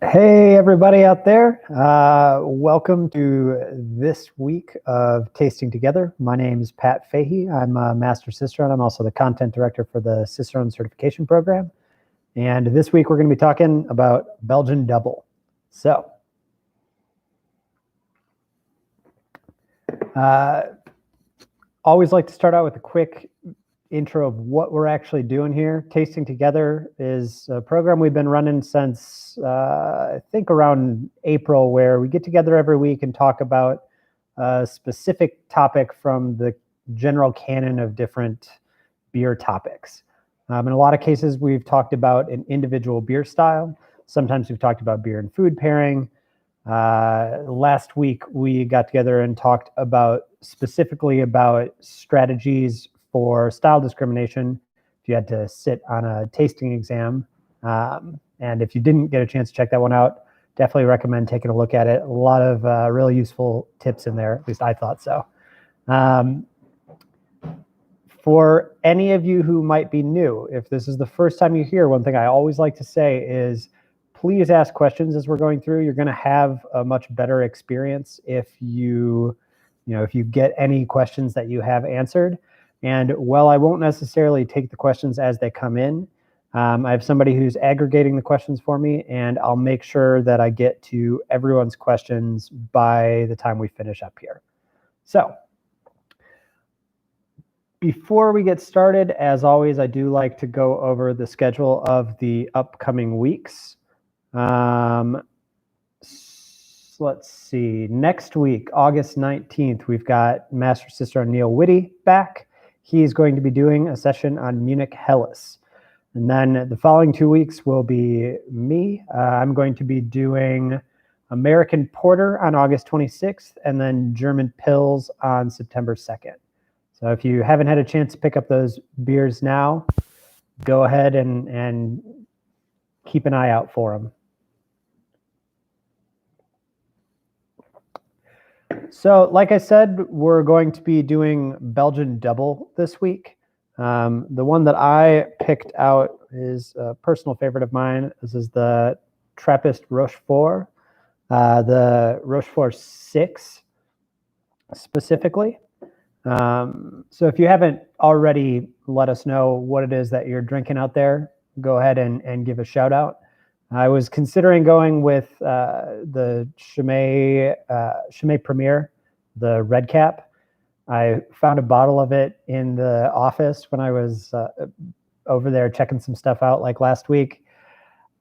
Hey, everybody out there. Welcome to this week of Tasting Together. My name is Pat Fahey. I'm a Master Cicerone. I'm also the content director for the Cicerone certification program. And this week we're going to be talking about Belgian Dubbel. So, always like to start out with a quick intro of what we're actually doing here. Tasting Together is a program we've been running since I think around April, where we get together every week and talk about a specific topic from the general canon of different beer topics. In a lot of cases, we've talked about an individual beer style. Sometimes we've talked about beer and food pairing. Last week, we got together and talked about specifically about strategies for style discrimination if you had to sit on a tasting exam. And if you didn't get a chance to check that one out, definitely recommend taking a look at it. A lot of really useful tips in there, at least I thought so. For any of you who might be new, if this is the first time you hear, one thing I always like to say is please ask questions as we're going through. You're going to have a much better experience if you get any questions that you have answered. And while I won't necessarily take the questions as they come in, I have somebody who's aggregating the questions for me, and I'll make sure that I get to everyone's questions by the time we finish up here. So, before we get started, as always, I do like to go over the schedule of the upcoming weeks. Let's see. Next week, August 19th, we've got Master Cicerone Neil Whitty back. He's going to be doing a session on Munich Helles. And then the following 2 weeks will be me. I'm going to be doing American Porter on August 26th and then German Pils on September 2nd. So if you haven't had a chance to pick up those beers now, go ahead and keep an eye out for them. So like I said, we're going to be doing Belgian Dubbel this week. The one that I picked out is a personal favorite of mine. This is the Trappist Rochefort, the Rochefort 6 specifically. So if you haven't already let us know what it is that you're drinking out there, go ahead and give a shout out. I was considering going with the Chimay Premier, the red cap. I found a bottle of it in the office when I was over there checking some stuff out like last week.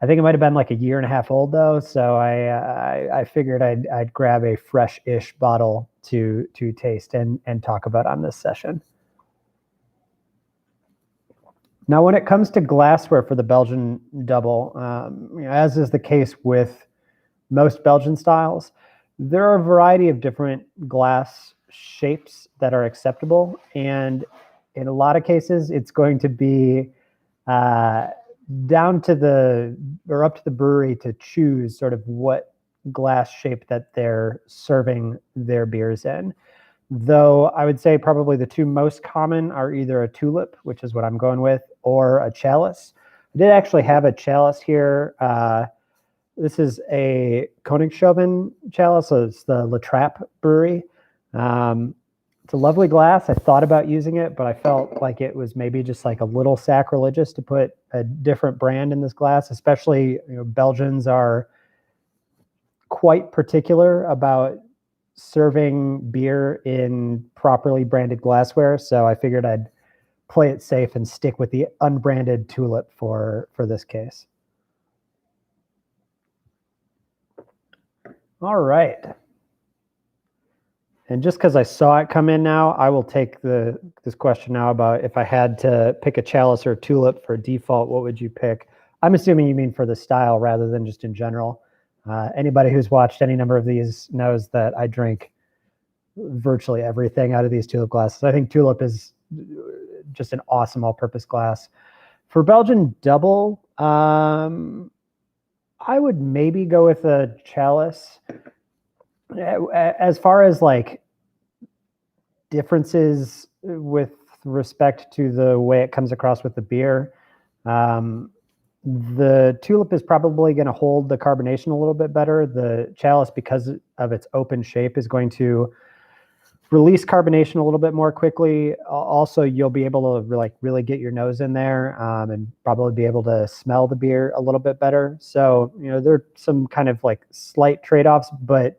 I think it might have been like a year and a half old though, so I figured I'd grab a fresh-ish bottle to taste and talk about on this session. Now, when it comes to glassware for the Belgian Dubbel, as is the case with most Belgian styles, there are a variety of different glass shapes that are acceptable, and in a lot of cases, it's going to be up to the brewery to choose sort of what glass shape that they're serving their beers in. Though I would say probably the two most common are either a tulip, which is what I'm going with, or a chalice. I did actually have a chalice here. This is a Koningshoven chalice, so it's the La Trappe brewery. It's a lovely glass. I thought about using it, but I felt like it was maybe just like a little sacrilegious to put a different brand in this glass, especially Belgians are quite particular about serving beer in properly branded glassware. So I figured I'd play it safe and stick with the unbranded tulip for this case. All right. And just because I saw it come in now, I will take this question now about if I had to pick a chalice or a tulip for default, what would you pick? I'm assuming you mean for the style rather than just in general. Anybody who's watched any number of these knows that I drink virtually everything out of these tulip glasses. I think tulip is just an awesome all-purpose glass. For Belgian Dubbel, I would maybe go with a chalice. As far as like differences with respect to the way it comes across with the beer, The tulip is probably going to hold the carbonation a little bit better. The chalice, because of its open shape, is going to release carbonation a little bit more quickly. Also, you'll be able to really get your nose in there and probably be able to smell the beer a little bit better. So, there are some kind of like slight trade-offs, but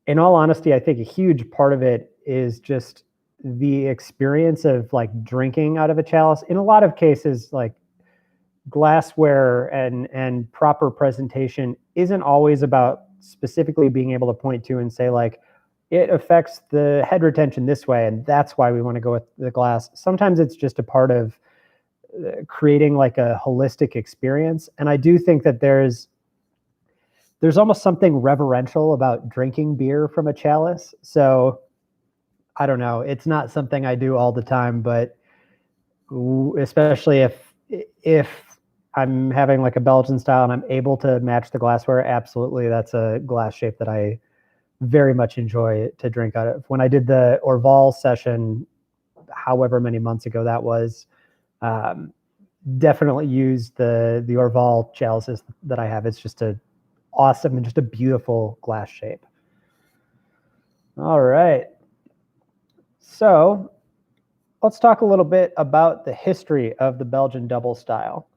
in all honesty, I think a huge part of it is just the experience of like drinking out of a chalice. In a lot of cases, like glassware and proper presentation isn't always about specifically being able to point to and say like, it affects the head retention this way, and that's why we want to go with the glass. Sometimes it's just a part of creating like a holistic experience. And I do think that there's almost something reverential about drinking beer from a chalice. So I don't know. It's not something I do all the time, but especially if I'm having like a Belgian style and I'm able to match the glassware, absolutely, that's a glass shape that I very much enjoy to drink out of. When I did the Orval session, however many months ago that was, definitely used the Orval chalices that I have. It's just awesome and just a beautiful glass shape. All right. So let's talk a little bit about the history of the Belgian Dubbel style.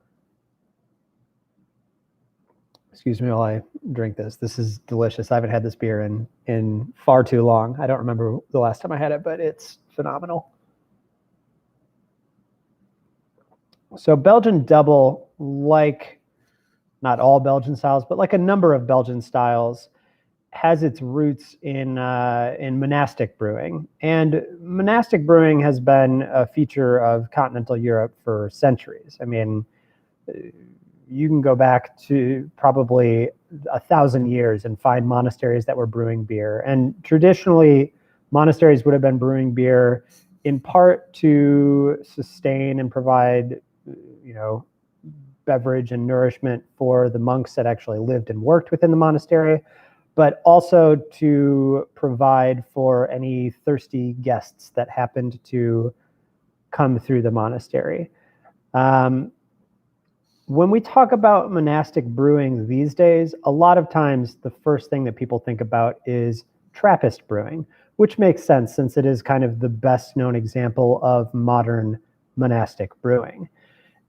Excuse me while I drink this. This is delicious. I haven't had this beer in far too long. I don't remember the last time I had it, but it's phenomenal. So Belgian Dubbel, like not all Belgian styles, but like a number of Belgian styles, has its roots in monastic brewing. And monastic brewing has been a feature of continental Europe for centuries. I mean, you can go back to probably 1,000 years and find monasteries that were brewing beer. And traditionally, monasteries would have been brewing beer in part to sustain and provide, beverage and nourishment for the monks that actually lived and worked within the monastery, but also to provide for any thirsty guests that happened to come through the monastery. When we talk about monastic brewing these days, a lot of times the first thing that people think about is Trappist brewing, which makes sense since it is kind of the best known example of modern monastic brewing.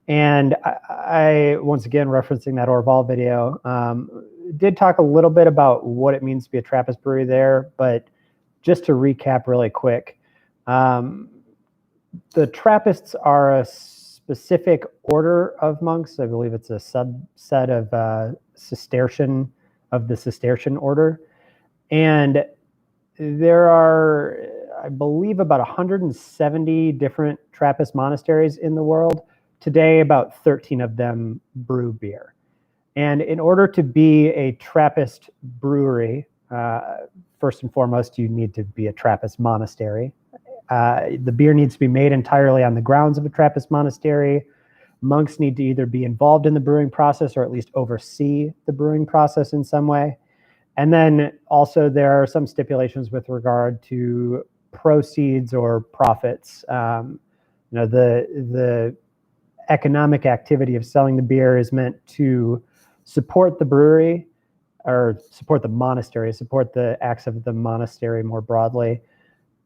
And I once again, referencing that Orval video, did talk a little bit about what it means to be a Trappist brewery there, but just to recap really quick, the Trappists are a specific order of monks. I believe it's a subset of the Cistercian order. And there are, I believe, about 170 different Trappist monasteries in the world. Today, about 13 of them brew beer. And in order to be a Trappist brewery, first and foremost, you need to be a Trappist monastery. The beer needs to be made entirely on the grounds of a Trappist monastery. Monks need to either be involved in the brewing process or at least oversee the brewing process in some way. And then also there are some stipulations with regard to proceeds or profits. The economic activity of selling the beer is meant to support the brewery or support the monastery, support the acts of the monastery more broadly.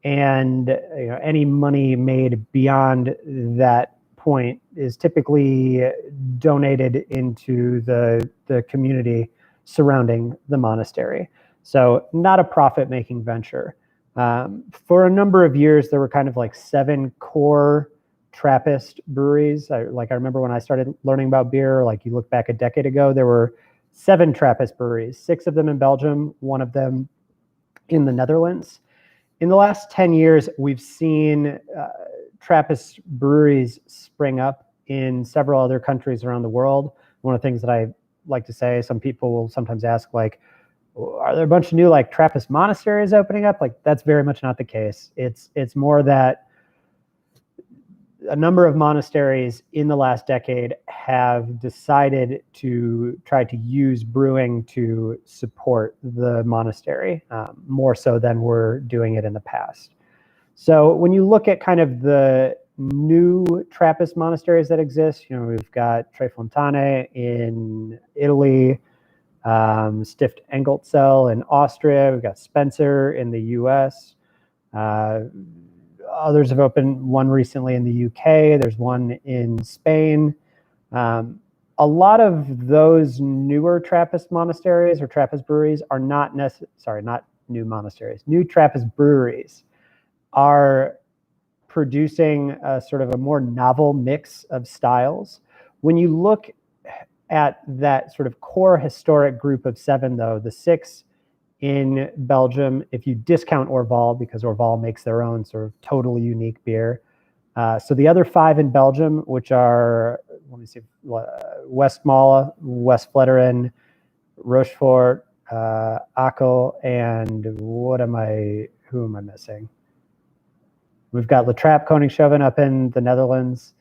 And any money made beyond that point is typically donated into the community surrounding the monastery. So not a profit-making venture. For a number of years, there were kind of like 7 core Trappist breweries. I remember when I started learning about beer, like you look back a decade ago, there were 7 Trappist breweries, 6 of them in Belgium, 1 of them in the Netherlands. In the last 10 years, we've seen Trappist breweries spring up in several other countries around the world. One of the things that I like to say, some people will sometimes ask, like, are there a bunch of new like Trappist monasteries opening up? Like, that's very much not the case. It's more that a number of monasteries in the last decade have decided to try to use brewing to support the monastery more so than we're doing it in the past. So when you look at kind of the new Trappist monasteries that exist. We've got Trefontane in Italy, Stift Engeltzell in Austria. We've got Spencer in the US. Others have opened one recently in the UK. There's one in Spain. A lot of those newer Trappist monasteries or Trappist breweries are not new monasteries. New Trappist breweries are producing a sort of a more novel mix of styles. When you look at that sort of core historic group of 7, though, the 6 in Belgium, if you discount Orval, because Orval makes their own sort of totally unique beer. So the other 5 in Belgium, which are, let me see, Westmalle, West Vleteren, Rochefort, Akel, and who am I missing? We've got La Trappe Koningshoven up in the Netherlands.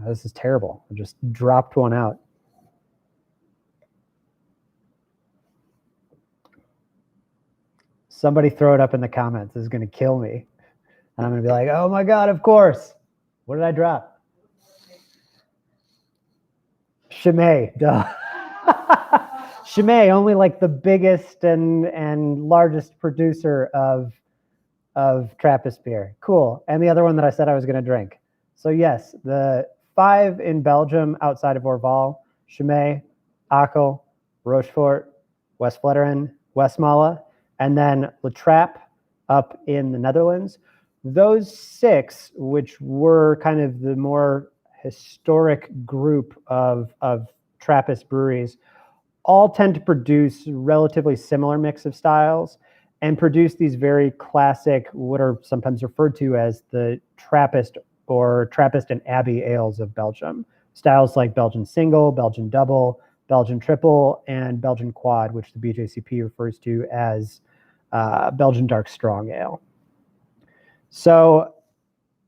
This is terrible. I just dropped one out. Somebody throw it up in the comments. This is going to kill me. And I'm going to be like, oh my God, of course. What did I drop? Chimay, duh. Chimay, only like the biggest and largest producer of Trappist beer. Cool. And the other one that I said I was going to drink. So yes, the 5 in Belgium outside of Orval, Chimay, Akel, Rochefort, West Vleteren, Westmalle, and then La Trappe up in the Netherlands. Those 6, which were kind of the more historic group of Trappist breweries, all tend to produce relatively similar mix of styles and produce these very classic, what are sometimes referred to as the Trappist or Trappist and Abbey ales of Belgium. Styles like Belgian Single, Belgian Double, Belgian Triple, and Belgian Quad, which the BJCP refers to as Belgian Dark Strong Ale. So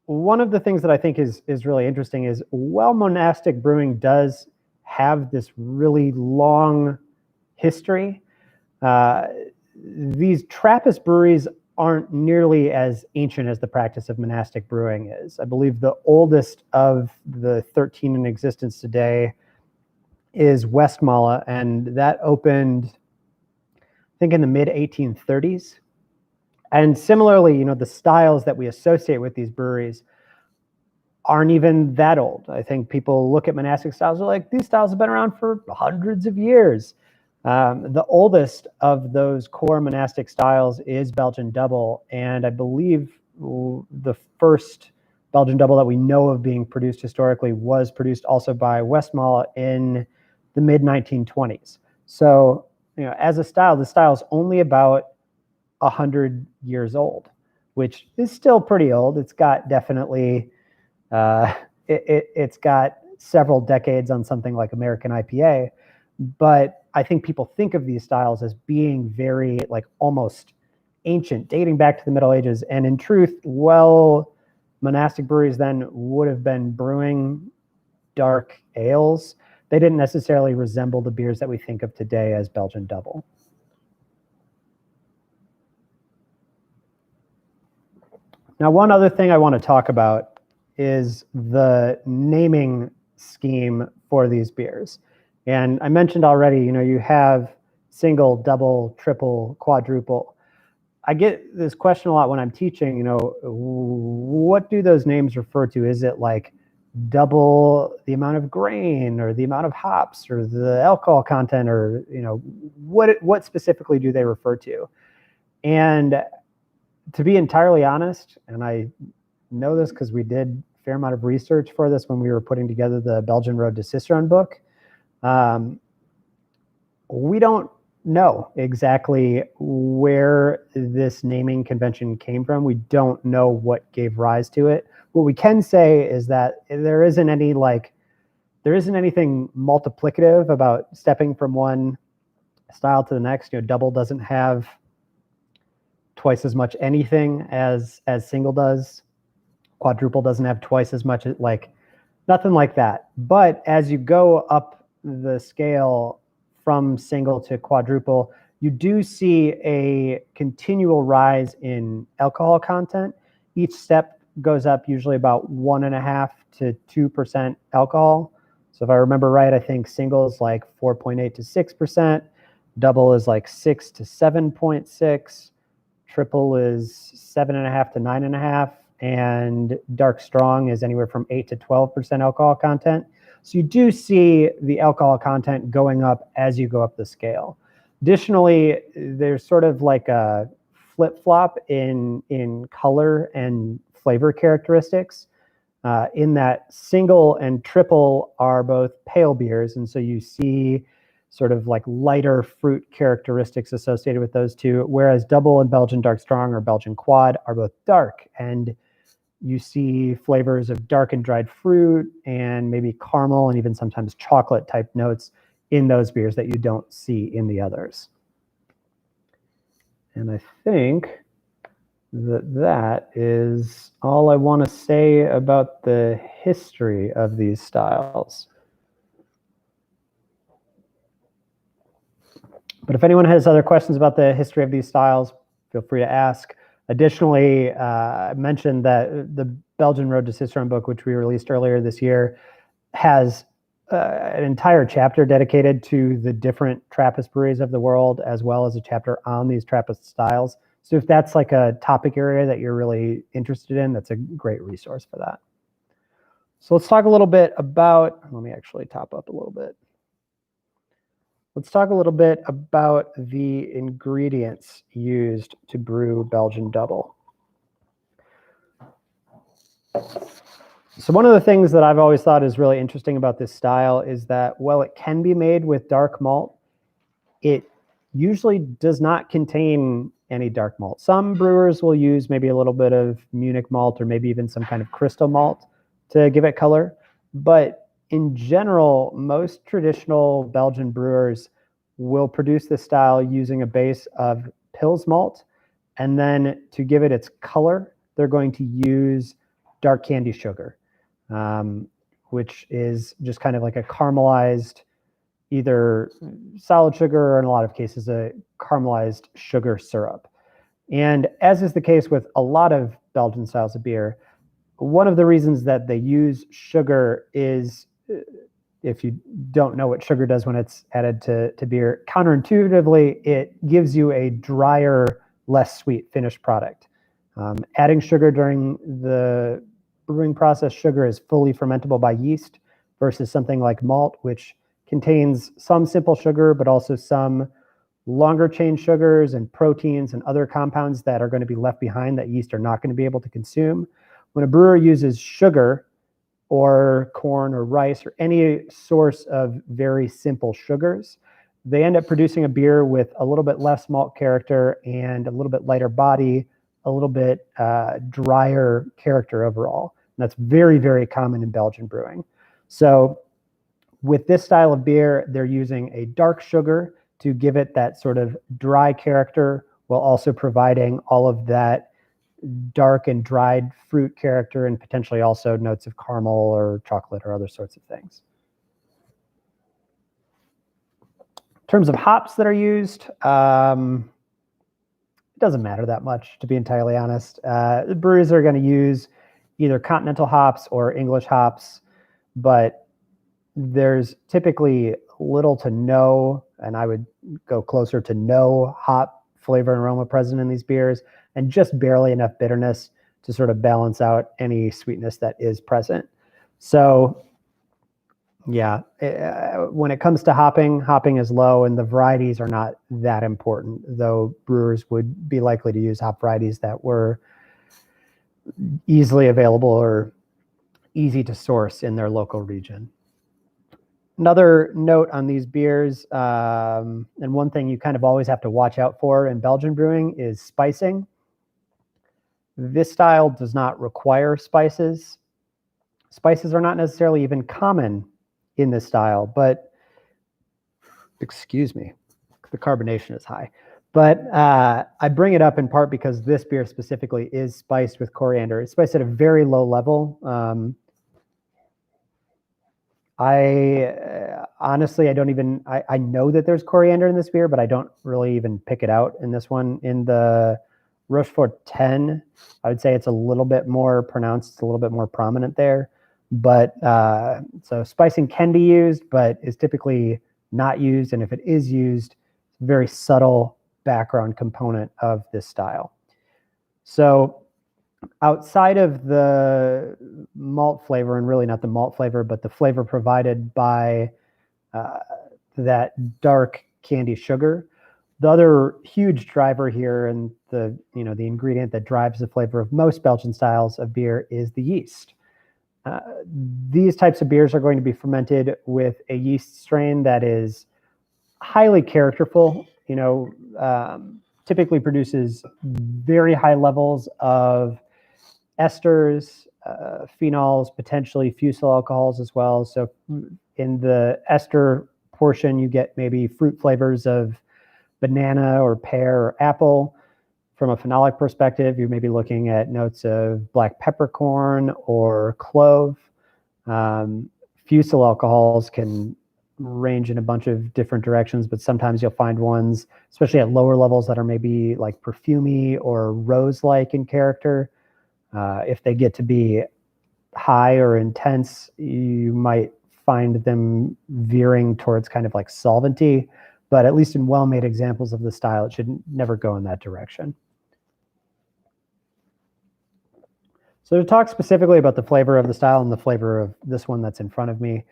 one of the things that I think is really interesting is, while monastic brewing does have this really long history, these Trappist breweries aren't nearly as ancient as the practice of monastic brewing is. I believe the oldest of the 13 in existence today is Westmalle, and that opened, I think, in the mid-1830s. And similarly, the styles that we associate with these breweries aren't even that old. I think people look at monastic styles and are like, these styles have been around for hundreds of years. The oldest of those core monastic styles is Belgian Dubbel, and I believe the first Belgian Dubbel that we know of being produced historically was produced also by Westmalle in the mid-1920s. So, as a style, the style is only about 100 years old, which is still pretty old. It's got definitely, it's got several decades on something like American IPA, but I think people think of these styles as being very, like, almost ancient, dating back to the Middle Ages. And in truth, well, monastic breweries then would have been brewing dark ales. They didn't necessarily resemble the beers that we think of today as Belgian Dubbel. Now, one other thing I want to talk about is the naming scheme for these beers. And I mentioned already, you have single, double, triple, quadruple. I get this question a lot when I'm teaching, what do those names refer to? Is it like double the amount of grain, or the amount of hops, or the alcohol content, or, what specifically do they refer to? And to be entirely honest, and I know this because we did a fair amount of research for this when we were putting together the Belgian Road to Cicerone book, we don't know exactly where this naming convention came from. We don't know what gave rise to it. What we can say is that there isn't anything multiplicative about stepping from one style to the next. Double doesn't have twice as much anything as single does. Quadruple doesn't have twice as much, nothing like that. But as you go up the scale from single to quadruple, you do see a continual rise in alcohol content. Each step goes up usually about 1.5 to 2% alcohol. So if I remember right, I think single is like 4.8 to 6%, double is like 6 to 7.6, triple is 7.5 to 9.5, and dark strong is anywhere from 8 to 12% alcohol content. So you do see the alcohol content going up as you go up the scale. Additionally, there's sort of like a flip-flop in color and flavor characteristics. In that single and triple are both pale beers, and so you see sort of like lighter fruit characteristics associated with those two, whereas double and Belgian dark strong or Belgian quad are both dark, and you see flavors of dark and dried fruit and maybe caramel and even sometimes chocolate type notes in those beers that you don't see in the others. And I think that is all I want to say about the history of these styles. But if anyone has other questions about the history of these styles, feel free to ask. Additionally, I mentioned that the Belgian Road to Cicerone book, which we released earlier this year, has an entire chapter dedicated to the different Trappist breweries of the world, as well as a chapter on these Trappist styles. So if that's like a topic area that you're really interested in, that's a great resource for that. So let's talk a little bit about, let me actually top up a little bit. Let's talk a little bit about the ingredients used to brew Belgian Dubbel. So one of the things that I've always thought is really interesting about this style is that while it can be made with dark malt, it usually does not contain any dark malt. Some brewers will use maybe a little bit of Munich malt or maybe even some kind of crystal malt to give it color. But in general, most traditional Belgian brewers will produce this style using a base of Pils malt. And then to give it its color, they're going to use dark candy sugar, which is just kind of like a caramelized, either solid sugar or in a lot of cases, a caramelized sugar syrup. And as is the case with a lot of Belgian styles of beer, one of the reasons that they use sugar is, if you don't know what sugar does when it's added to beer, counterintuitively, it gives you a drier, less sweet finished product. Adding sugar during the brewing process, sugar is fully fermentable by yeast versus something like malt, which contains some simple sugar, but also some longer chain sugars and proteins and other compounds that are going to be left behind that yeast are not going to be able to consume. When a brewer uses sugar or corn or rice or any source of very simple sugars, they end up producing a beer with a little bit less malt character and a little bit lighter body, a little bit drier character overall. And that's very, very common in Belgian brewing. So with this style of beer, they're using a dark sugar to give it that sort of dry character while also providing all of that dark and dried fruit character and potentially also notes of caramel or chocolate or other sorts of things. In terms of hops that are used, it doesn't matter that much, to be entirely honest. The brewers are going to use either continental hops or English hops, but there's typically little to no, and I would go closer to no hop flavor and aroma present in these beers, and just barely enough bitterness to sort of balance out any sweetness that is present. So yeah, when it comes to hopping is low, and the varieties are not that important, though brewers would be likely to use hop varieties that were easily available or easy to source in their local region. Another note on these beers, and one thing you kind of always have to watch out for in Belgian brewing is spicing. This style does not require spices. Spices are not necessarily even common in this style, but excuse me, the carbonation is high. But I bring it up in part because this beer specifically is spiced with coriander. It's spiced at a very low level. Honestly, I know that there's coriander in this beer, but I don't really even pick it out in this one. In the Rochefort 10, I would say it's a little bit more pronounced, it's a little bit more prominent there. But so spicing can be used, but is typically not used. And if it is used, very subtle background component of this style. So outside of the malt flavor, and really not the malt flavor, but the flavor provided by that dark candy sugar, the other huge driver here, and the ingredient that drives the flavor of most Belgian styles of beer, is the yeast. These types of beers are going to be fermented with a yeast strain that is highly characterful. Typically produces very high levels of esters, phenols, potentially fusel alcohols as well. So in the ester portion, you get maybe fruit flavors of banana or pear or apple. From a phenolic perspective, you may be looking at notes of black peppercorn or clove. Fusel alcohols can range in a bunch of different directions, but sometimes you'll find ones, especially at lower levels, that are maybe like perfumey or rose-like in character. If they get to be high or intense, you might find them veering towards kind of like solventy, but at least in well-made examples of the style, it should never go in that direction. So to talk specifically about the flavor of the style and the flavor of this one that's in front of me,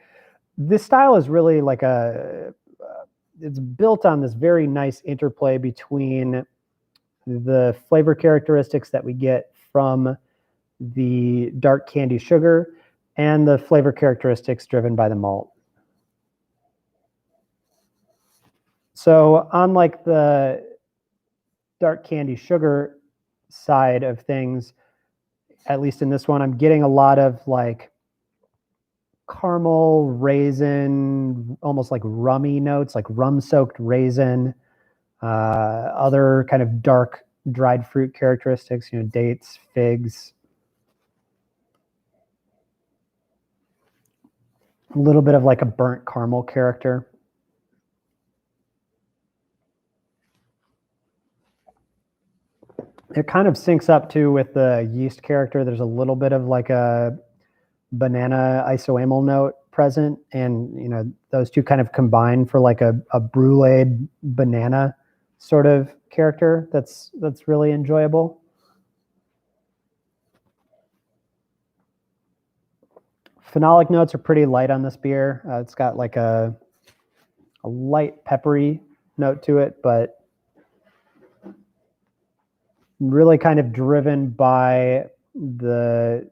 this style is really like it's built on this very nice interplay between the flavor characteristics that we get from the dark candy sugar and the flavor characteristics driven by the malt. So unlike the dark candy sugar side of things, at least in this one, I'm getting a lot of like caramel, raisin, almost like rummy notes, like rum-soaked raisin, other kind of dark dried fruit characteristics, dates, figs, a little bit of like a burnt caramel character. It kind of syncs up too with the yeast character. There's a little bit of like a banana isoamyl note present, and those two kind of combine for like a brulee banana sort of character that's really enjoyable. Phenolic notes are pretty light on this beer. It's got like a light peppery note to it, but really kind of driven by the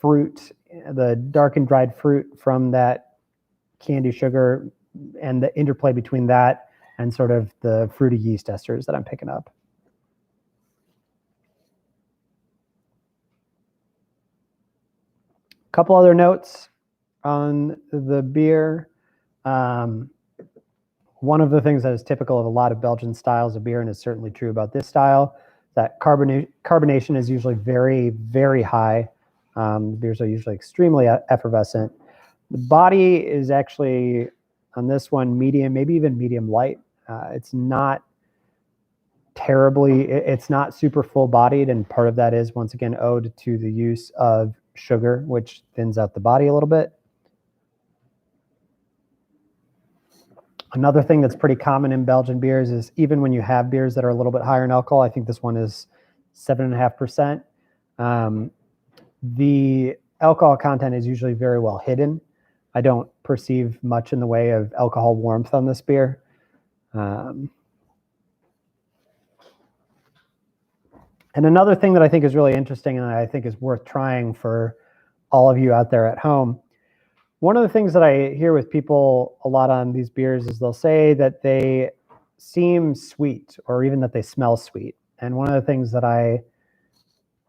fruit, the dark and dried fruit from that candy sugar, and the interplay between that and sort of the fruity yeast esters that I'm picking up. A couple other notes on the beer. One of the things that is typical of a lot of Belgian styles of beer, and is certainly true about this style, that carbonation is usually very, very high. Beers are usually extremely effervescent. The body is actually, on this one, medium, maybe even medium light. It's not terribly, it's not super full bodied, and part of that is, once again, owed to the use of sugar, which thins out the body a little bit. Another thing that's pretty common in Belgian beers is, even when you have beers that are a little bit higher in alcohol, I think this one is 7.5%. The alcohol content is usually very well hidden. I don't perceive much in the way of alcohol warmth on this beer. And another thing that I think is really interesting, and I think is worth trying for all of you out there at home, one of the things that I hear with people a lot on these beers is they'll say that they seem sweet, or even that they smell sweet. And one of the things that I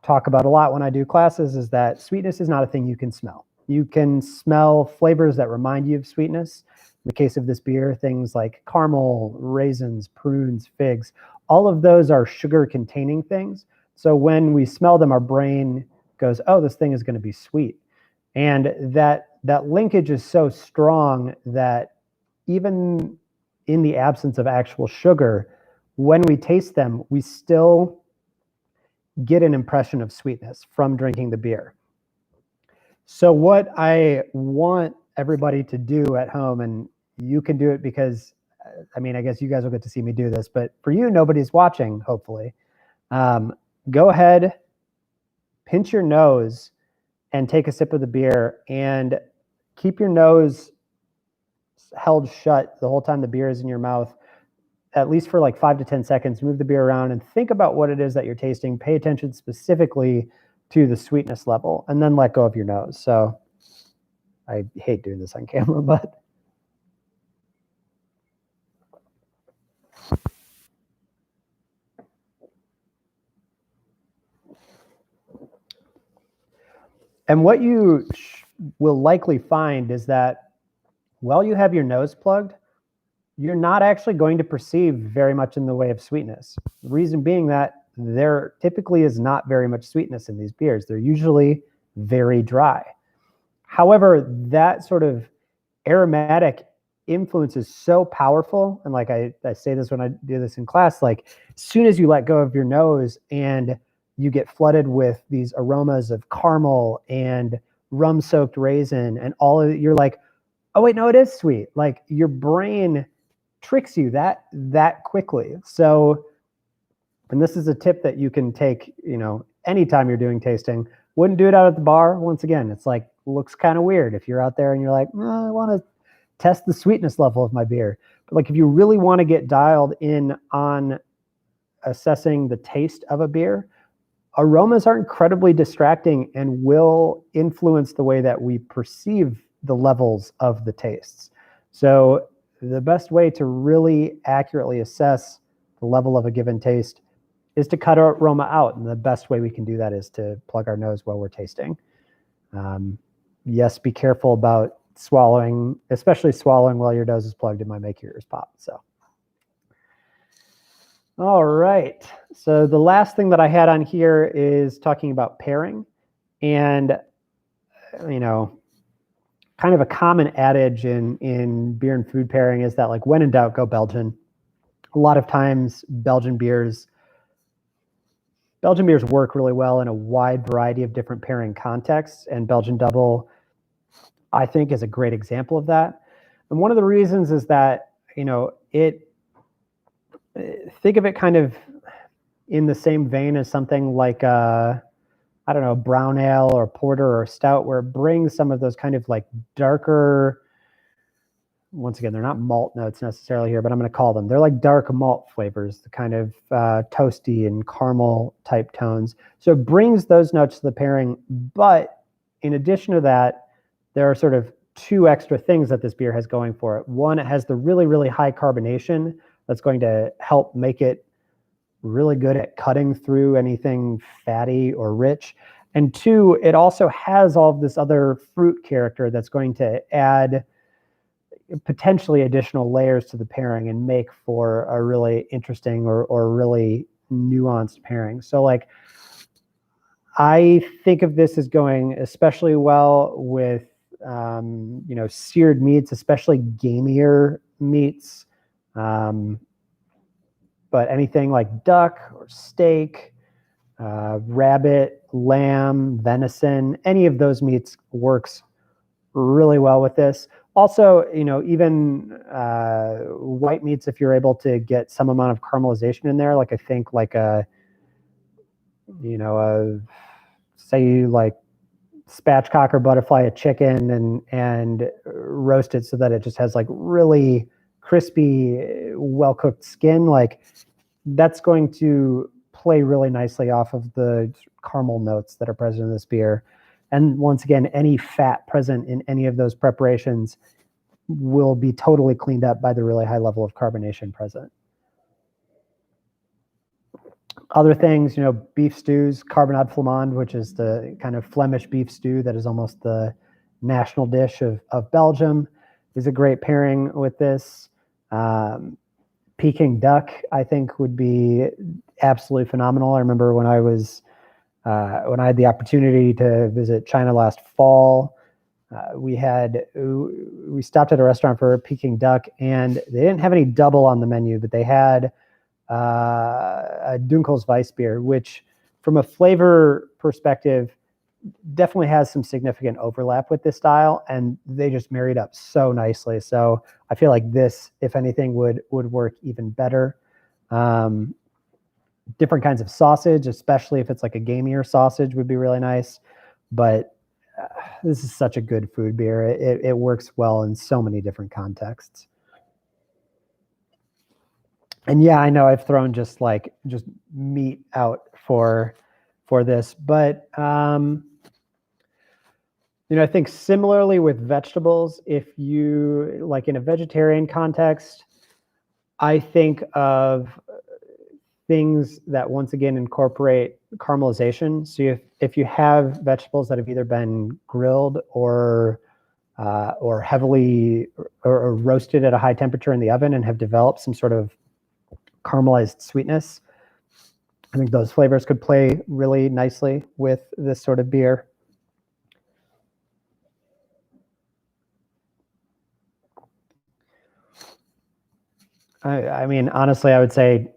talk about a lot when I do classes is that sweetness is not a thing you can smell. You can smell flavors that remind you of sweetness. In the case of this beer, things like caramel, raisins, prunes, figs, all of those are sugar-containing things. So when we smell them, our brain goes, oh, this thing is going to be sweet. And that linkage is so strong that even in the absence of actual sugar, when we taste them, we still get an impression of sweetness from drinking the beer. So what I want everybody to do at home, and you can do it because, I mean, I guess you guys will get to see me do this, but for you, nobody's watching, hopefully. Go ahead, pinch your nose, and take a sip of the beer, and keep your nose held shut the whole time the beer is in your mouth, at least for like 5 to 10 seconds. Move the beer around and think about what it is that you're tasting. Pay attention specifically to the sweetness level, and then let go of your nose. So I hate doing this on camera, but and what you will likely find is that while you have your nose plugged, you're not actually going to perceive very much in the way of sweetness. The reason being that there typically is not very much sweetness in these beers. They're usually very dry. However, that sort of aromatic influence is so powerful. And like I say this when I do this in class, like as soon as you let go of your nose and you get flooded with these aromas of caramel and rum-soaked raisin and all of it, you're like, oh wait, no, it is sweet. Like your brain tricks you that quickly. So, and this is a tip that you can take, anytime you're doing tasting. Wouldn't do it out at the bar. Once again, it's like, looks kind of weird if you're out there and you're like, I want to test the sweetness level of my beer. But like if you really want to get dialed in on assessing the taste of a beer, aromas are incredibly distracting and will influence the way that we perceive the levels of the tastes. So the best way to really accurately assess the level of a given taste is to cut our aroma out. And the best way we can do that is to plug our nose while we're tasting. Yes, be careful about swallowing, especially swallowing while your nose is plugged. It might make your ears pop. So, all right. So the last thing that I had on here is talking about pairing. And, kind of a common adage in beer and food pairing is that, like, when in doubt, go Belgian. A lot of times Belgian beers work really well in a wide variety of different pairing contexts, and Belgian Dubbel, I think, is a great example of that. And one of the reasons is that, think of it kind of in the same vein as something like brown ale or porter or stout, where it brings some of those kind of like darker, once again, they're not malt notes necessarily here, but I'm going to call them, they're like dark malt flavors, the kind of toasty and caramel type tones. So it brings those notes to the pairing. But in addition to that, there are sort of two extra things that this beer has going for it. One, it has the really, really high carbonation that's going to help make it really good at cutting through anything fatty or rich. And two, it also has all of this other fruit character that's going to add potentially additional layers to the pairing and make for a really interesting or really nuanced pairing. So like, I think of this as going especially well with, seared meats, especially gamier meats. But anything like duck or steak, rabbit, lamb, venison, any of those meats works really well with this. Also, even white meats, if you're able to get some amount of caramelization in there, like I think like say you like spatchcock or butterfly a chicken and roast it so that it just has like really crispy, well-cooked skin, like that's going to play really nicely off of the caramel notes that are present in this beer. And once again, any fat present in any of those preparations will be totally cleaned up by the really high level of carbonation present. Other things, beef stews, carbonade flamande, which is the kind of Flemish beef stew that is almost the national dish of Belgium, is a great pairing with this. Peking duck, I think, would be absolutely phenomenal. I remember when I had the opportunity to visit China last fall, we stopped at a restaurant for Peking duck, and they didn't have any double on the menu, but they had a Dunkel's Weissbier, which from a flavor perspective, definitely has some significant overlap with this style, and they just married up so nicely. So I feel like this, if anything, would work even better. Different kinds of sausage, especially if it's like a gamier sausage, would be really nice. But this is such a good food beer. It works well in so many different contexts. And yeah, I know I've thrown just meat out for this, but I think similarly with vegetables, if you like in a vegetarian context, I think of things that once again incorporate caramelization. So if you have vegetables that have either been grilled or heavily or roasted at a high temperature in the oven and have developed some sort of caramelized sweetness, I think those flavors could play really nicely with this sort of beer. I mean, honestly, I would say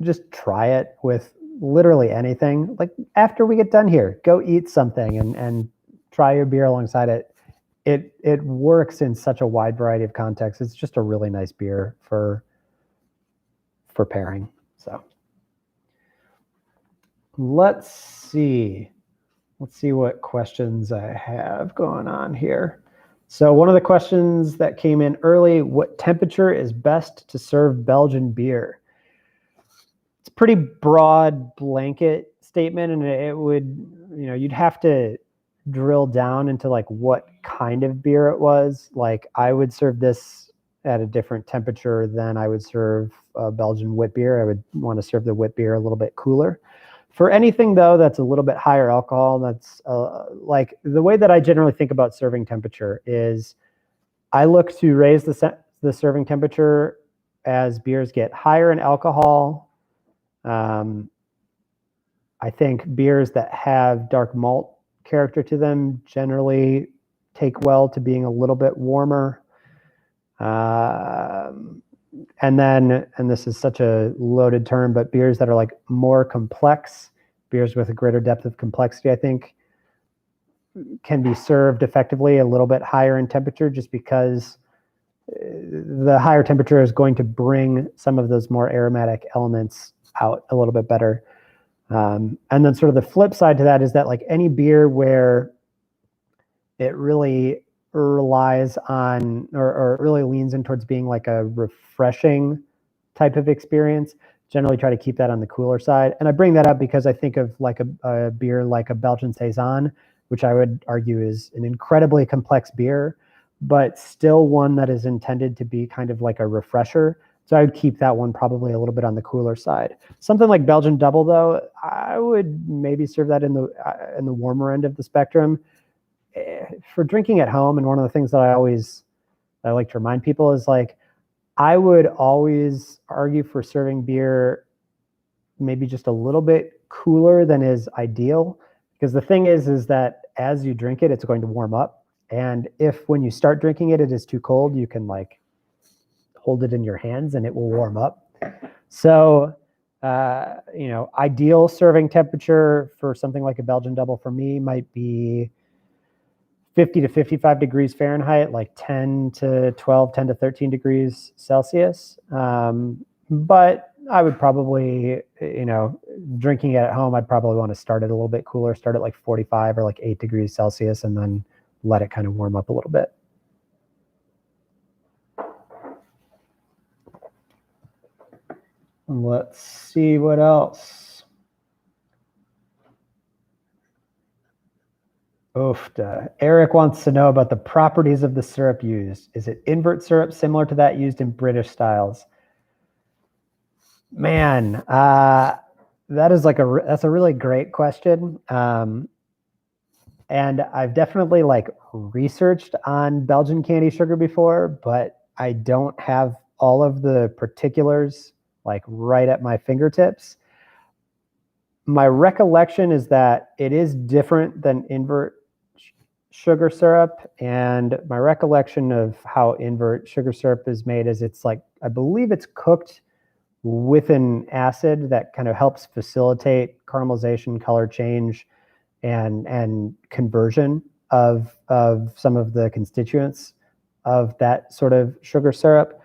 just try it with literally anything. Like after we get done here, go eat something and try your beer alongside it. It works in such a wide variety of contexts. It's just a really nice beer for pairing. So let's see what questions I have going on here. So one of the questions that came in early, what temperature is best to serve Belgian beer? It's a pretty broad blanket statement, and it would, you'd have to drill down into like what kind of beer it was. Like I would serve this at a different temperature than I would serve a Belgian wit beer. I would want to serve the wit beer a little bit cooler. For anything, though, that's a little bit higher alcohol, that's like the way that I generally think about serving temperature is I look to raise the serving temperature as beers get higher in alcohol. I think beers that have dark malt character to them generally take well to being a little bit warmer. And this is such a loaded term, but beers that are like more complex, beers with a greater depth of complexity, I think, can be served effectively a little bit higher in temperature, just because the higher temperature is going to bring some of those more aromatic elements out a little bit better. And then sort of the flip side to that is that like any beer where it really relies on or really leans in towards being like a refreshing type of experience, generally try to keep that on the cooler side. And I bring that up because I think of like a beer like a Belgian Saison, which I would argue is an incredibly complex beer, but still one that is intended to be kind of like a refresher. So I would keep that one probably a little bit on the cooler side. Something like Belgian Dubbel, though, I would maybe serve that in the warmer end of the spectrum. For drinking at home, and one of the things that I like to remind people is like, I would always argue for serving beer maybe just a little bit cooler than is ideal, because the thing is that as you drink it, it's going to warm up. And if when you start drinking it, it is too cold, you can like hold it in your hands and it will warm up. So, ideal serving temperature for something like a Belgian Dubbel for me might be 50 to 55 degrees Fahrenheit, like 10 to 13 degrees Celsius. But I would probably, drinking it at home, I'd probably want to start it a little bit cooler, start at like 45 or like 8 degrees Celsius, and then let it kind of warm up a little bit. Let's see what else. Eric wants to know about the properties of the syrup used. Is it invert syrup similar to that used in British styles? Man, that's a really great question. And I've definitely like researched on Belgian candy sugar before, but I don't have all of the particulars like right at my fingertips. My recollection is that it is different than invert sugar syrup, and my recollection of how invert sugar syrup is made is it's like, I believe it's cooked with an acid that kind of helps facilitate caramelization, color change, and conversion of some of the constituents of that sort of sugar syrup.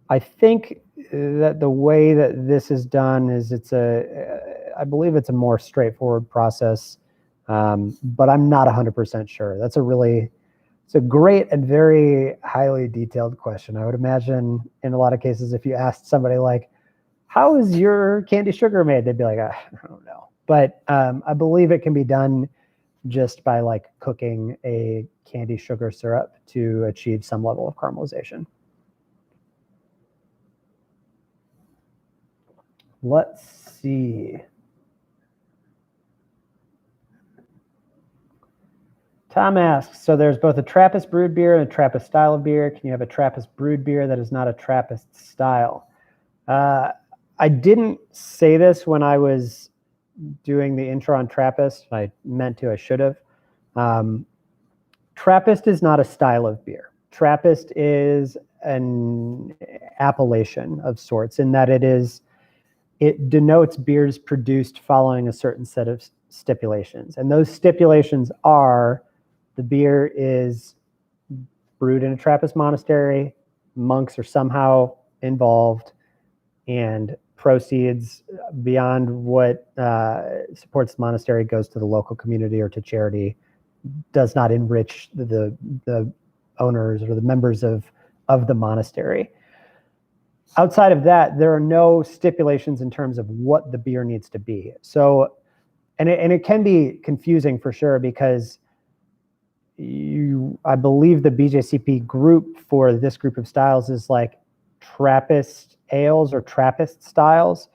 I think that the way that this is done is I believe it's a more straightforward process, but I'm not 100% sure. It's a great and very highly detailed question. I would imagine in a lot of cases, if you asked somebody like, how is your candy sugar made? They'd be like, I don't know. But I believe it can be done just by like cooking a candy sugar syrup to achieve some level of caramelization. Let's see. Tom asks, so there's both a Trappist brewed beer and a Trappist style of beer. Can you have a Trappist brewed beer that is not a Trappist style? I didn't say this when I was doing the intro on Trappist. I meant to, I should have. Trappist is not a style of beer. Trappist is an appellation of sorts in that it denotes beers produced following a certain set of stipulations. And those stipulations are the beer is brewed in a Trappist monastery, monks are somehow involved, and proceeds beyond what supports the monastery goes to the local community or to charity, does not enrich the owners or the members of the monastery. Outside of that, there are no stipulations in terms of what the beer needs to be. So, and it can be confusing for sure, because I believe the BJCP group for this group of styles is like Trappist ales or Trappist styles.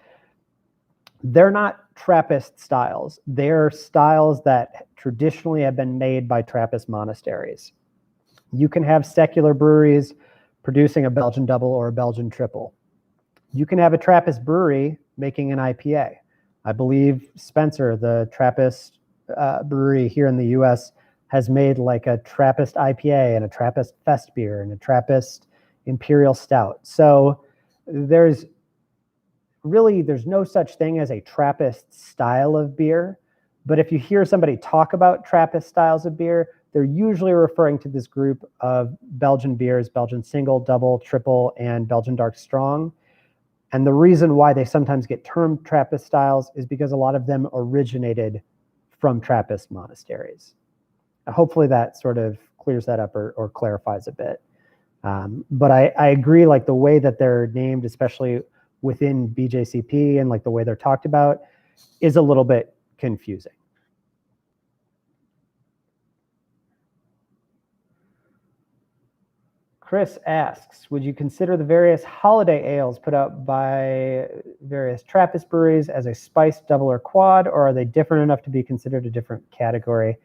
They're not Trappist styles. They're styles that traditionally have been made by Trappist monasteries. You can have secular breweries producing a Belgian double or a Belgian triple. You can have a Trappist brewery making an IPA. I believe Spencer, the Trappist brewery here in the US, has made like a Trappist IPA and a Trappist Fest beer and a Trappist Imperial Stout. So there's no such thing as a Trappist style of beer. But if you hear somebody talk about Trappist styles of beer, they're usually referring to this group of Belgian beers: Belgian single, double, triple, and Belgian dark strong. And the reason why they sometimes get termed Trappist styles is because a lot of them originated from Trappist monasteries. Hopefully that sort of clears that up or clarifies a bit. But I agree, like the way that they're named, especially within BJCP and like the way they're talked about, is a little bit confusing. Chris asks, would you consider the various holiday ales put out by various Trappist breweries as a spiced double or quad, or are they different enough to be considered a different category?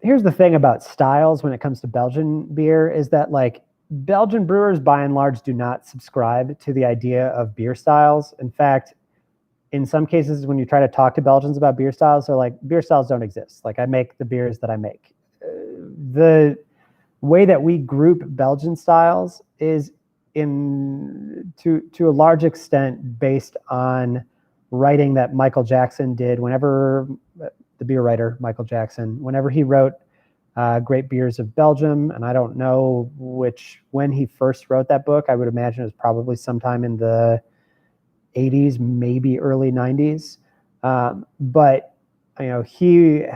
Here's the thing about styles when it comes to Belgian beer is that like Belgian brewers by and large do not subscribe to the idea of beer styles. In fact, in some cases, when you try to talk to Belgians about beer styles, they're like, beer styles don't exist. Like I make the beers that I make. The way that we group Belgian styles is to a large extent based on writing that Michael Jackson did whenever the beer writer, Michael Jackson, whenever he wrote Great Beers of Belgium, and I don't know when he first wrote that book. I would imagine it was probably sometime in the 80s, maybe early 90s. But you know, he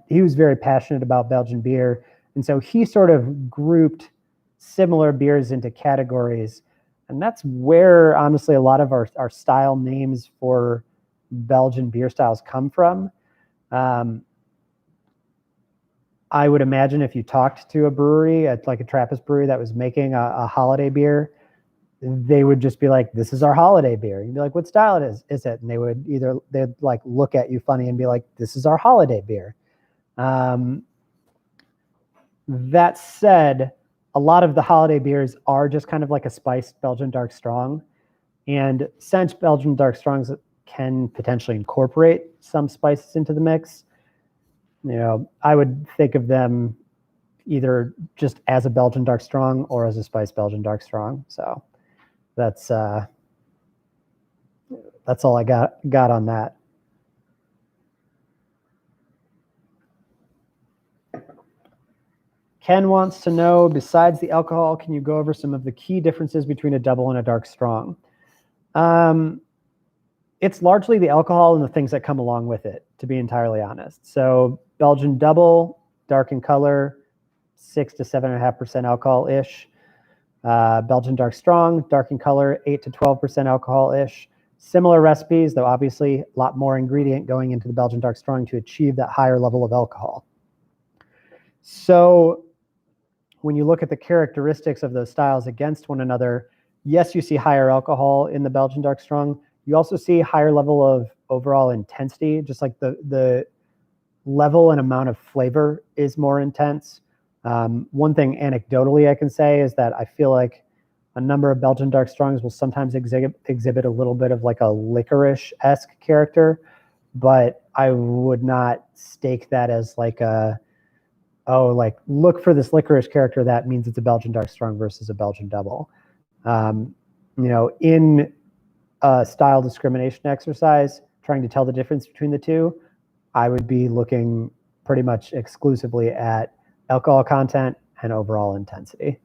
was very passionate about Belgian beer, and so he sort of grouped similar beers into categories, and that's where honestly a lot of our style names for Belgian beer styles come from. I would imagine if you talked to a brewery, like a Trappist brewery that was making a holiday beer, they would just be like, this is our holiday beer. You'd be like, what style is it? And they'd like look at you funny and be like, this is our holiday beer. That said, a lot of the holiday beers are just kind of like a spiced Belgian dark strong. And since Belgian dark strongs can potentially incorporate some spices into the mix, you know, I would think of them either just as a Belgian dark strong or as a spiced Belgian dark strong. So that's that's all I got on that. Ken wants to know, besides the alcohol, can you go over some of the key differences between a double and a dark strong? It's largely the alcohol and the things that come along with it, to be entirely honest. So Belgian Dubbel, dark in color, 6 to 7.5% alcohol-ish. Belgian Dark Strong, dark in color, 8 to 12% alcohol-ish. Similar recipes, though obviously a lot more ingredient going into the Belgian Dark Strong to achieve that higher level of alcohol. So when you look at the characteristics of those styles against one another, yes, you see higher alcohol in the Belgian Dark Strong. You also see higher level of overall intensity, just like the level and amount of flavor is more intense. One thing anecdotally I can say is that I feel like a number of Belgian Dark Strongs will sometimes exhibit a little bit of like a licorice-esque character, but I would not stake that as like a, oh, like look for this licorice character, that means it's a Belgian Dark Strong versus a Belgian Double. In a style discrimination exercise, trying to tell the difference between the two, I would be looking pretty much exclusively at alcohol content and overall intensity.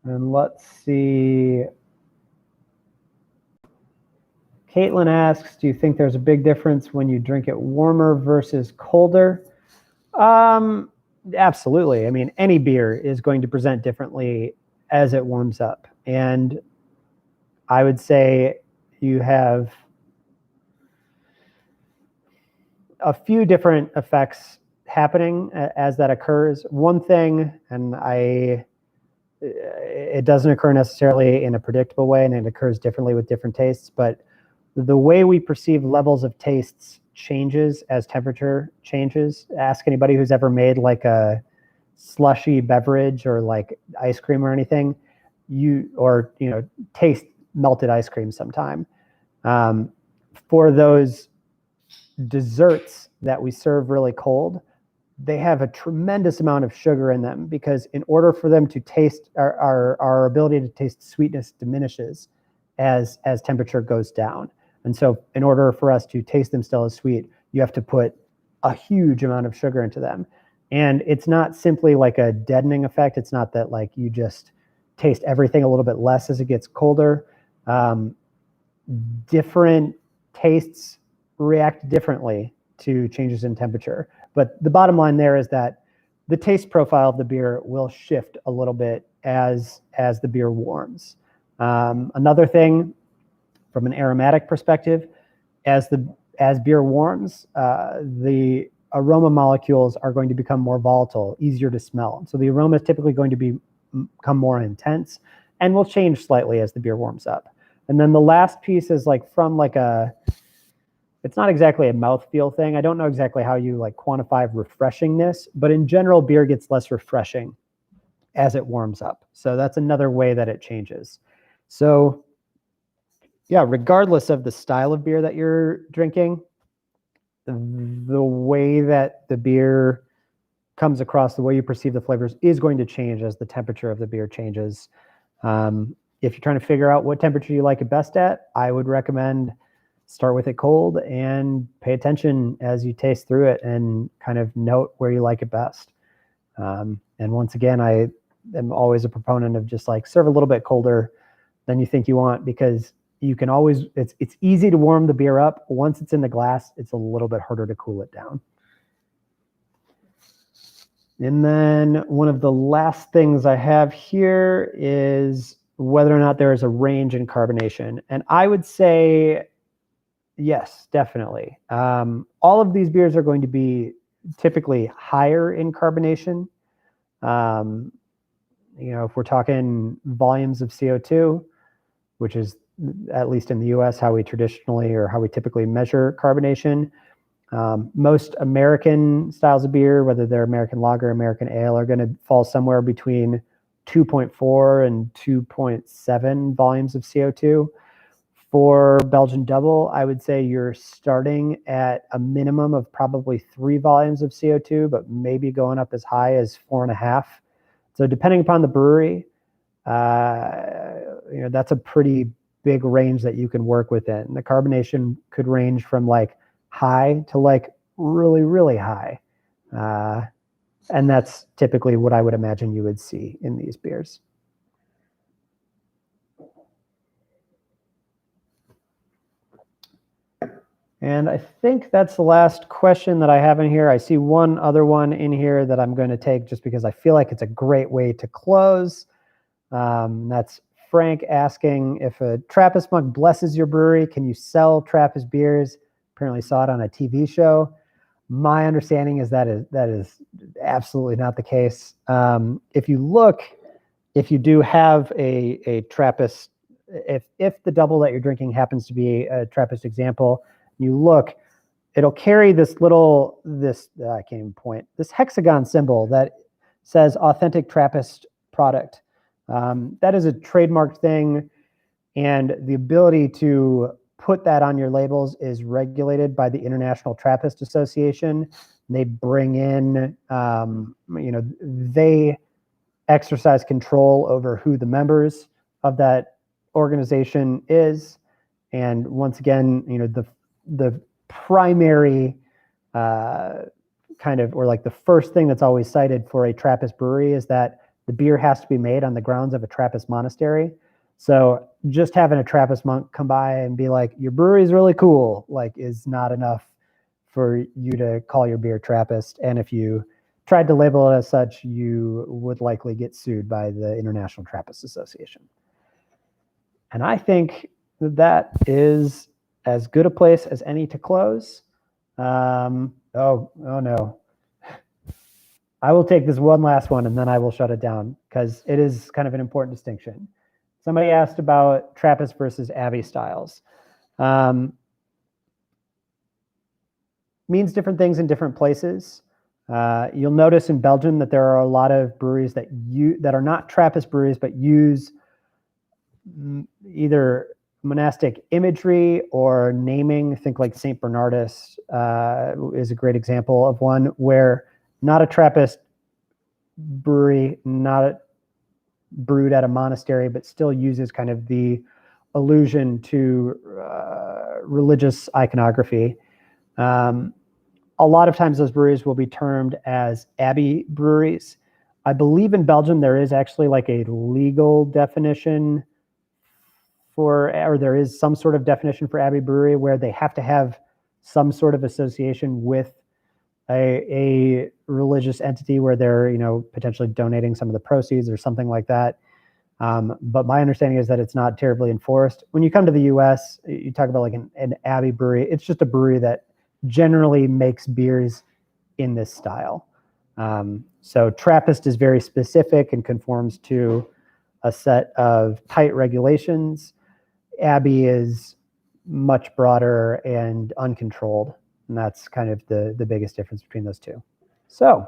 And let's see. Caitlin asks, do you think there's a big difference when you drink it warmer versus colder? Absolutely. I mean, any beer is going to present differently as it warms up. And I would say you have a few different effects happening as that occurs. One thing, and it doesn't occur necessarily in a predictable way, and it occurs differently with different tastes, but the way we perceive levels of tastes changes as temperature changes. Ask anybody who's ever made like a slushy beverage or like ice cream or anything, taste melted ice cream sometime. For those desserts that we serve really cold, they have a tremendous amount of sugar in them, because in order for them to taste, our ability to taste sweetness diminishes as temperature goes down. And so in order for us to taste them still as sweet, you have to put a huge amount of sugar into them. And it's not simply like a deadening effect. It's not that like you just taste everything a little bit less as it gets colder. Different tastes react differently to changes in temperature. But the bottom line there is that the taste profile of the beer will shift a little bit as the beer warms. Another thing, from an aromatic perspective, as beer warms, the aroma molecules are going to become more volatile, easier to smell. So the aroma is typically going to become more intense and will change slightly as the beer warms up. And then the last piece is like from like it's not exactly a mouthfeel thing. I don't know exactly how you like quantify refreshingness, but in general, beer gets less refreshing as it warms up. So that's another way that it changes. So yeah, regardless of the style of beer that you're drinking, the way that the beer comes across, the way you perceive the flavors is going to change as the temperature of the beer changes. If you're trying to figure out what temperature you like it best at, I would recommend start with it cold and pay attention as you taste through it and kind of note where you like it best. And once again, I am always a proponent of just like serve a little bit colder than you think you want, because you can always, it's easy to warm the beer up. Once it's in the glass, it's a little bit harder to cool it down. And then one of the last things I have here is whether or not there is a range in carbonation. And I would say yes, definitely. All of these beers are going to be typically higher in carbonation. If we're talking volumes of CO2, which is, at least in the US, how we typically measure carbonation. Most American styles of beer, whether they're American lager, American ale, are going to fall somewhere between 2.4 and 2.7 volumes of CO2. For Belgian Dubbel, I would say you're starting at a minimum of probably 3 volumes of CO2, but maybe going up as high as 4.5. So depending upon the brewery, that's a pretty big range that you can work within. The carbonation could range from like high to like really, really high. And that's typically what I would imagine you would see in these beers. And I think that's the last question that I have in here. I see one other one in here that I'm going to take just because I feel like it's a great way to close. That's Frank asking, if a Trappist monk blesses your brewery, can you sell Trappist beers? Apparently saw it on a TV show. My understanding is that is absolutely not the case. If you do have a Trappist, if the double that you're drinking happens to be a Trappist example, you look, it'll carry this I can't even point, this hexagon symbol that says authentic Trappist product. That is a trademarked thing, and the ability to put that on your labels is regulated by the International Trappist Association. They bring in, they exercise control over who the members of that organization is. And once again, the primary the first thing that's always cited for a Trappist brewery is that the beer has to be made on the grounds of a Trappist monastery. So just having a Trappist monk come by and be like, your brewery is really cool, is not enough for you to call your beer Trappist. And if you tried to label it as such, you would likely get sued by the International Trappist Association. And I think that is as good a place as any to close. Oh no. I will take this one last one and then I will shut it down because it is kind of an important distinction. Somebody asked about Trappist versus Abbey styles. Means different things in different places. You'll notice in Belgium that there are a lot of breweries that are not Trappist breweries, but use either monastic imagery or naming. Think like St. Bernardus is a great example of one where not a Trappist brewery, not brewed at a monastery, but still uses kind of the allusion to religious iconography. A lot of times those breweries will be termed as abbey breweries. I believe in Belgium there is actually like a legal definition or there is some sort of definition for abbey brewery where they have to have some sort of association with a religious entity where they're, potentially donating some of the proceeds or something like that. But my understanding is that it's not terribly enforced. When you come to the US, you talk about like an abbey brewery. It's just a brewery that generally makes beers in this style. So Trappist is very specific and conforms to a set of tight regulations. Abbey is much broader and uncontrolled. And that's kind of the biggest difference between those two. So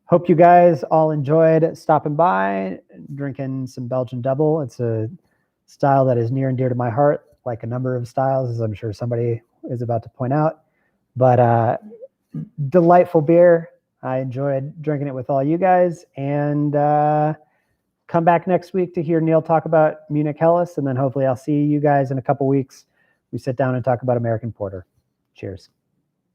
hope you guys all enjoyed stopping by, drinking some Belgian Dubbel. It's a style that is near and dear to my heart, like a number of styles, as I'm sure somebody is about to point out. But delightful beer. I enjoyed drinking it with all you guys. And come back next week to hear Neil talk about Munich Helles. And then hopefully I'll see you guys in a couple weeks. We sit down and talk about American Porter. Cheers.